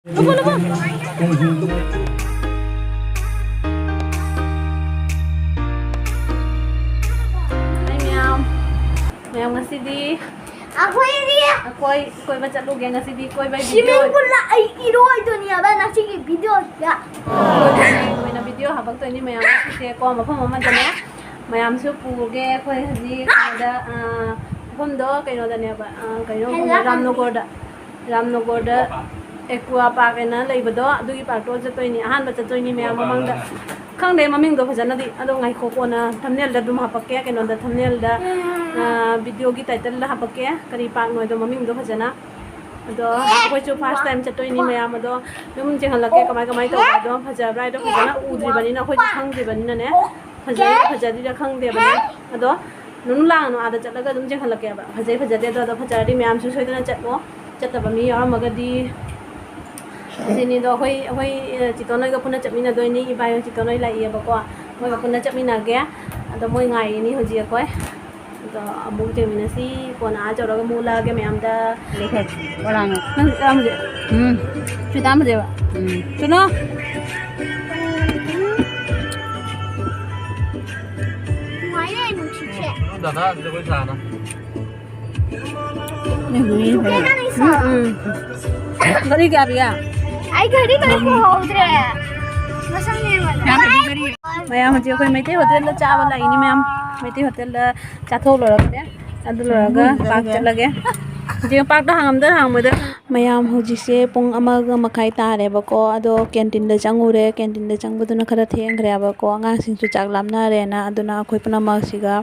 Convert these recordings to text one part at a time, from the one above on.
Lupa, lupa. Hai Meow. Meow ngasih di. Aku ini. Aku baca lu yang ngasih di koi by Si video. pula iro itu nih apa nasi video ya. Koi na video habang to ini Meow ngasih ko mafam dane. Meow su puge koi haji kada mafamdo kaino dane ba kaino Ramnogorda AQUA park ena leibado adugi park to jatoi ahan ba jatoi ni Meow mamangda khangde maming do phajana di ado ngai ko na thumbnail da dum hapakke kaino da thumbnail da video gi title da hapakke kari park no do maming do phajana ado ko chu first time jatoi ni Meow ado dum je halake kamai to do phaja brai do phajana udri bani na khoi khangde bani na ne phajadi da khangde bani ado nung lang no ada jatlaga dum je halake ba phajade do phajadi Meow su soidana chatmo chataba mi yaramagadi sini do hoi chitonoi ga puna chapmina do ni ibayo chitonoi lai ya bako moi ga puna chapmina ge ado moi ngai ni hoji ko to amu chemina si kona a jora ga mula ge Meow da lekhe orang nang am je chudam je ba chuno Mai này một chiếc xe. Dada, dia boleh sana. ni ni Cái này sợ. gari ga biya Ai cái đi cái của hậu thế. Nó sang nghe mà. Meow hoji ko mete hotel la cha wala ini Meow mete hotel la cha thol lo rakte adu lo ga park chatlage je park da hangam da hang moda Meow hoji se pung amaga makai tare bako ado canteen da changure canteen da changbuduna khara thengre bako anga sing chu chak lamna re na aduna khoi puna ma siga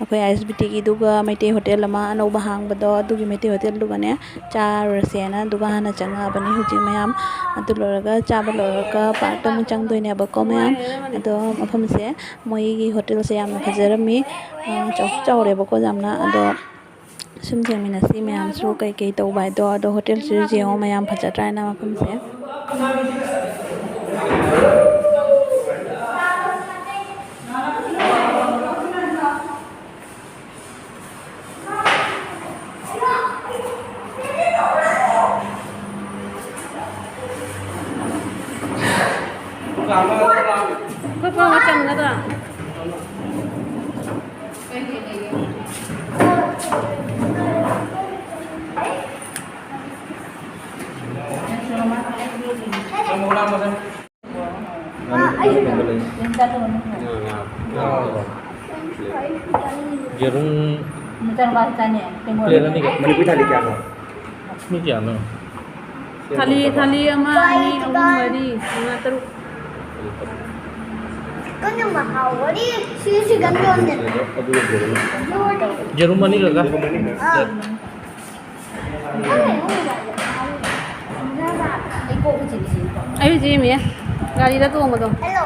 akhoi ISBT gi duga mete hotel ama no bahang bado dugi mete hotel duga ne cha rasena duga hana changa bani hoji Meow adu lo ga cha ba lo ga park da mu chang doi ne bako Meow ado mafam se moi gi hotel se yam khajarami chok chawre bako jamna ado sum jemina si Meow su kai kai to bai do ado hotel su je o Meow phaja try na mafam se ko pa macam na ta Kamu ulang macam. Jarum macam bahasanya tengok clear ni ke? Mana pun tali kan? Ni kian no. thali ama ni ahum mari manga taruk Có nhưng mà hậu quá đi. Xíu xíu gắn luôn nhỉ. Jarum mana ke? ayo ji mi gari da to mo do Hello.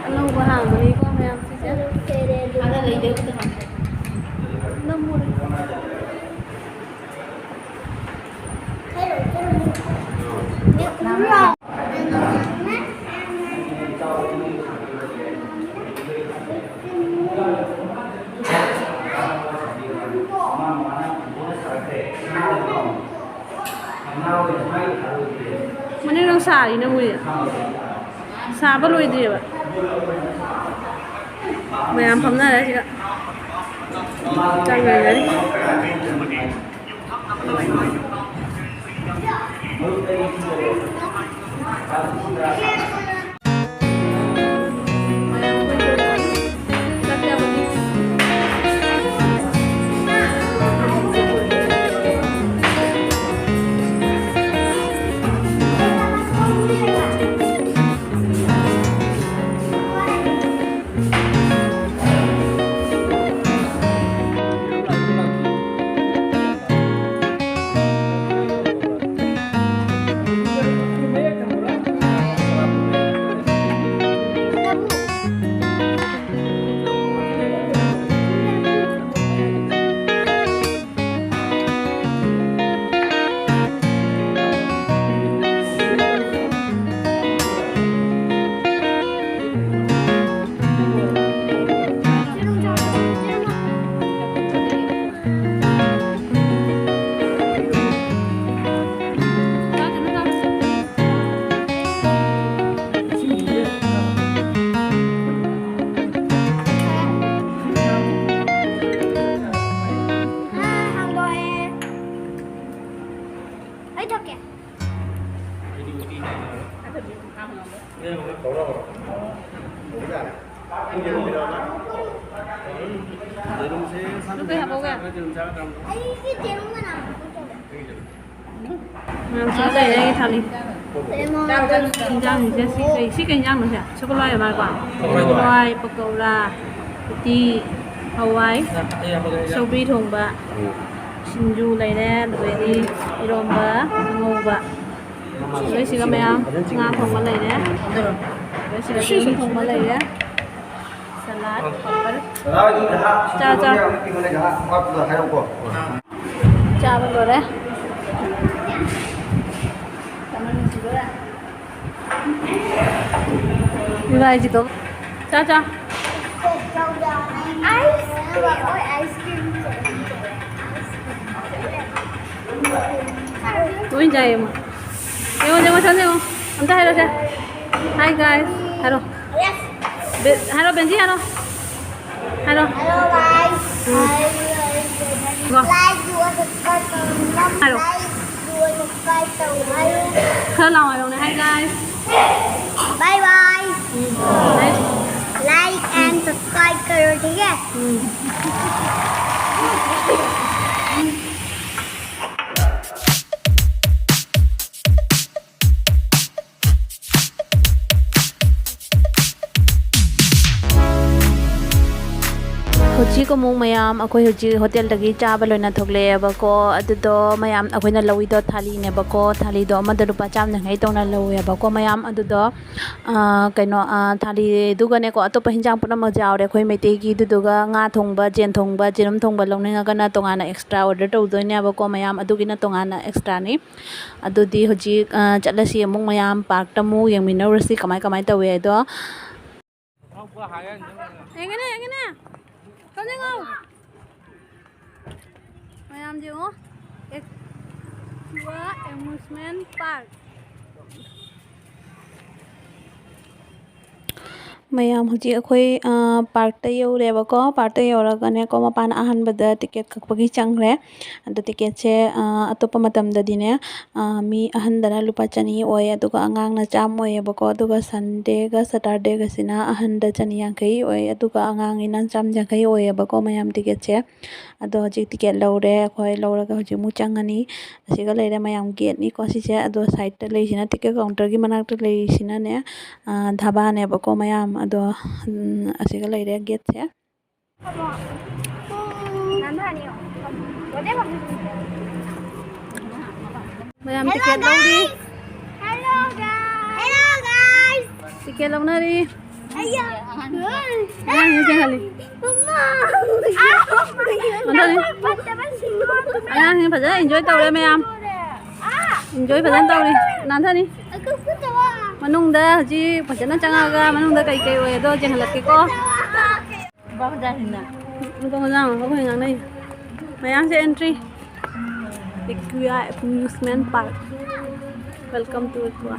anu ba hang mari ko Meow si se ada lagi dia tu nomor Hello. Đúng rồi. mane rang sa ri na mu sa ba loi di ba Meow pham na ra chi ga chang ngai ra đi kìa. Lúc kia hả bố kìa? Ấy cái tiền không nào. Sao đây đây thằng đi. Để mua. Kinh thì sẽ xích kinh nó sẽ sô cô la ở ngoài quảng. Khoai, pakora, ti, Hawaii, sobi thùng bạ, sinju này nè, rồi đi rom bạ, ngô bạ. Rồi xí cái mẹ nga thùng bạ này nè. Rồi xí cái trứng thùng bạ này nè. Salad, papar. Cha cha. Cha bao rồi đấy. Như vậy chị tốt. Cha cha. Ice cream. Ôi ice cream. Tôi chạy mà. Jangan sana tengok. Anta hello cha. Hi guys. Hello. Yes. Hello Benji hello. Hello. Hello guys. Go. Like đua subscribe kênh Hello. like đua subscribe kênh Khá lòng ở đâu này. Hi guys. bye bye. Nice. Like and subscribe kênh ठीक है. Hoji ko mong mayam ako hoji hotel dagi chaba loina thogle bako adudo mayam akoina lowi do thali ne bako thali do amada rupa cham na ngai tona lowe bako mayam adudo kaino thali duga ne ko atopa hinjang puna ma jawre khoi mete gi duduga nga thongba jen thongba jerum thongba longninga kana tongana extra order to doine bako mayam adugina tongana extra ni adudi hoji chatlasi mong mayam park tamu yengmina rasi kamai kamai tawe do engene Con thấy không? Mày làm gì không? AQUA Amusement Park. mayam hoji akhoi park ta yore ba ko park ta yora gane ko mapan ahan bada ticket kakpagi changre ado ticket che atopa matam da dine mi ahan dana lupa chani oye aduga angang na cham oye ba ko aduga sunday ga saturday ga sina ahan da chani yankai oye aduga angang inan cham yankai oye ba ko mayam ticket che ado hoji ticket lawre akhoi lawra ga hoji mu changani asiga leire mayam gate ni ko si che ado side ta leisina ticket counter gi manak ta leisina ne dhaba ne ba ko mayam ado asiga leire gate che mayam ticket law đi Hello guys. Hello guys. ticket law na đi Ayo. Ayan, yun siya hali. Mama. Ano đi ayan yun pa enjoy tàu đây mayam enjoy pa tàu đi nan tha đi Aku ketawa. manungda ji pajana changaga manungda kai kai we do jeng halat ke ko Bao giờ thì nào? ko ngang ko ngang đây mayam se entry AQUA Amusement Park welcome to AQUA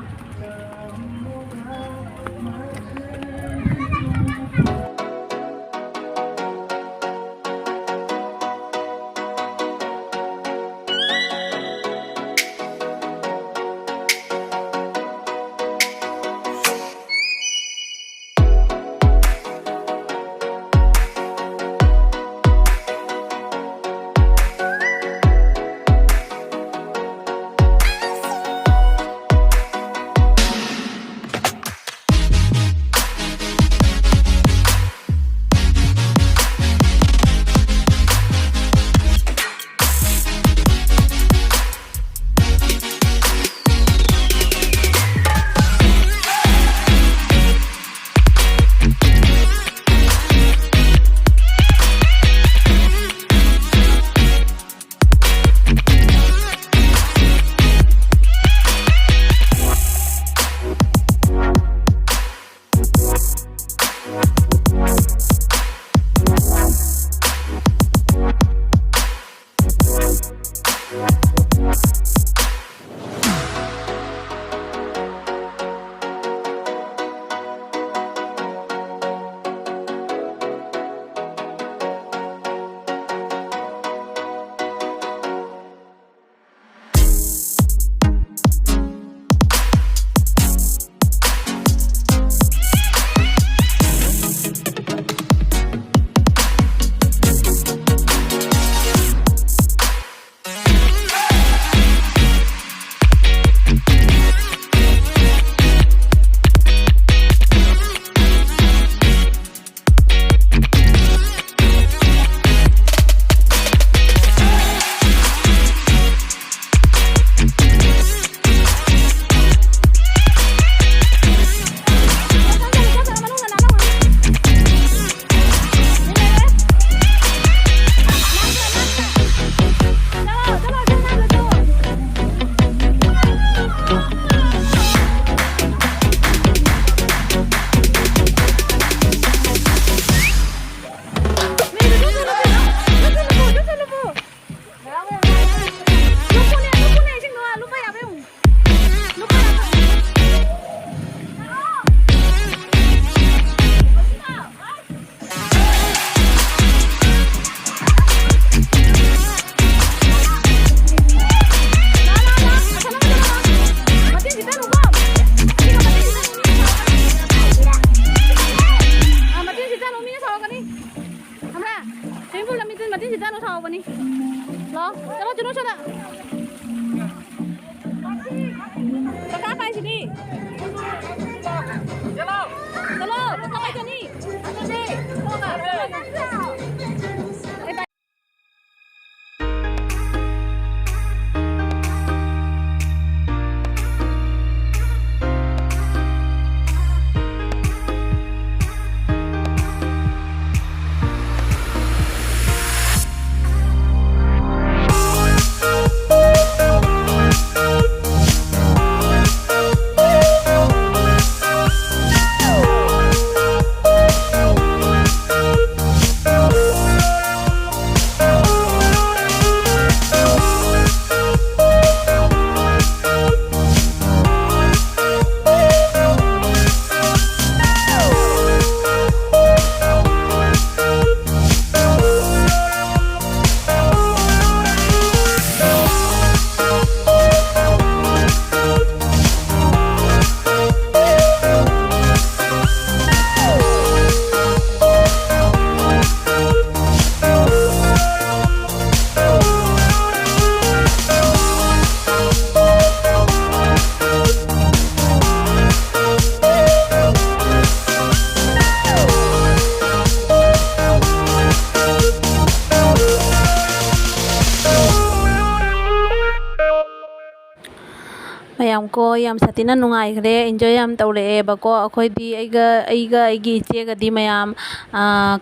mayam ko yam satina nungai khre enjoy yam tawre ba ko akhoi di aiga aigi che ga di mayam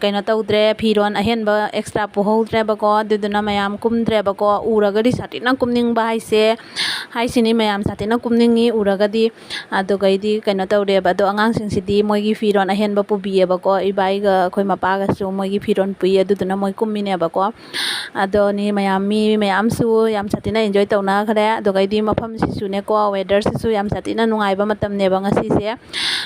kaina tawdre phiron ahen ba extra pu holdre ba ko duduna mayam kumdre ba ko ura ga di satina kumning ba haise haisini mayam satina kumningi ura ga di adu ga di kaina tawre ba do angang sing sidi moi gi phiron ahen ba pu bi ba ko ibai ga akhoi mapa ga su moi gi phiron pui duduna moi kummine ba ko ado ni mayam mi mayam su yam satina enjoy tawna khre adu ga di mafam si su ne ko weather sisu yam satina nungai ba matam ne ba ngasi se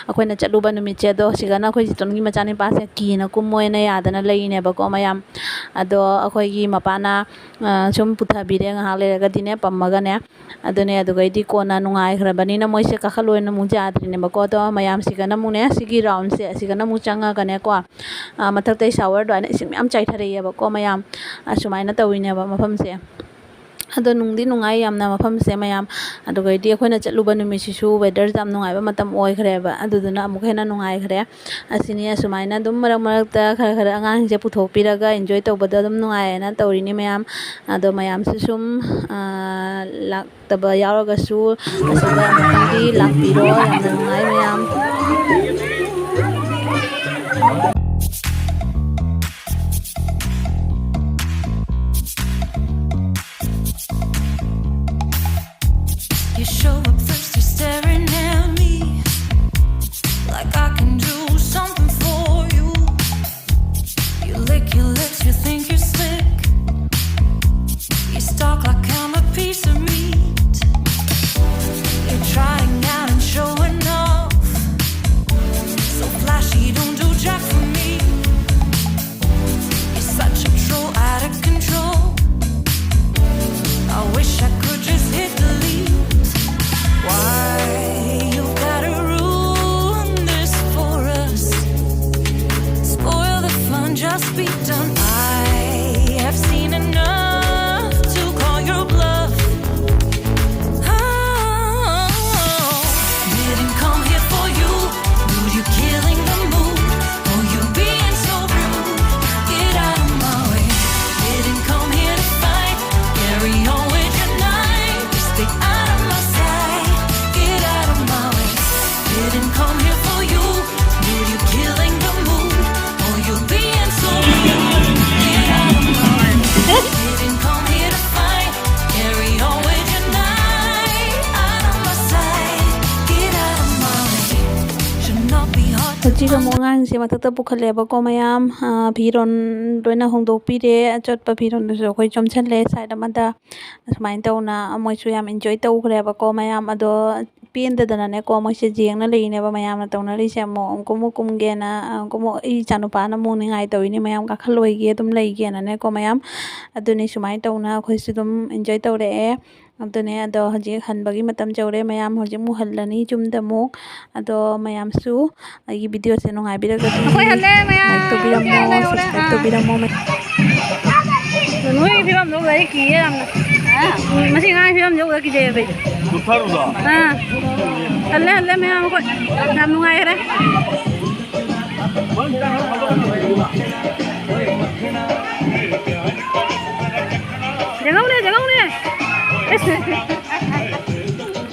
akoina chaluba numit che do sigana khoi jiton gi machani pa se ki na kumoi na yadana lei ne ba ko mayam ado akhoi gi mapana sum putha bire nga hale ga dine pammaga ne adone adu gai di kona nungai khrabani na moi se ka khaloi na mu jadri ne ba ko to mayam sigana mu ne sigi round se sigana mu changa ga ne ko mathak tai shower do ne sim yam chai thare ya ba ko mayam asumai na tawine ba mafam se ado nungdi nungai yamna mafam se mayam ado gai di akhoi na chaluba numit sisu weather jam nungai ba matam oi khre ba aduduna amuk hena nungai khre asini asumai na dum marak marak ta khara khara angang je puthok piraga enjoy tawbada dum nungai na tawrini mayam ado mayam sum lak taba yauraga su asida mutangdi lakpiro yamna nungai mayam You show up first, you're staring at me like I can do something for you. You lick your lips, you think you're slick. You stalk like I'm a piece of meat. You're trying out and showing off. So flashy, don't do jack for me. You're such a troll, out of control. I wish I could just hit delete. Why you gotta ruin this for us? Spoil the fun, just be done. I have seen enough to call your bluff. Oh, didn't come here for you. Dude, you killing the mood. Oh, you being so rude. Get out of my way. Didn't come here to fight. Carry on with your night. Stay out of my sight. Get out of my way. Didn't come here for you. Dude, you killing the mood. Oh, you being so rude. Get out of my way. Didn't come here to fight. Carry on with your night. Out of my sight. Get out of my way. Should not be hard to Hojik amuk angang se mathakta pukhale ba ko mayam phiron loina hongdok pire achotpa phiron du so khoi chomchanle side amada asmain tawna moi su yam enjoy taw khre ba ko mayam ado penda dana ne ko moi se jengna leine ba mayam na tawna ri se mo komu kumge na komu I chanupa na mu ningai tawini mayam ka khaloi ge dum lei ge na ne ko mayam aduni sumai tawna khoi su dum enjoy tawre e adune ado hojik hanbagi matam jawre mayam hojik mu hallani chumda mu ado mayam su agi video se nungai biraga Akhoi halle mayam. like to biramo subscribe to biramo Nuôi phim lúc đấy kì làm mà xin ai phim lúc đấy kì gì vậy? Halle mấy ông coi làm lúc ngày đấy. Jangan udah.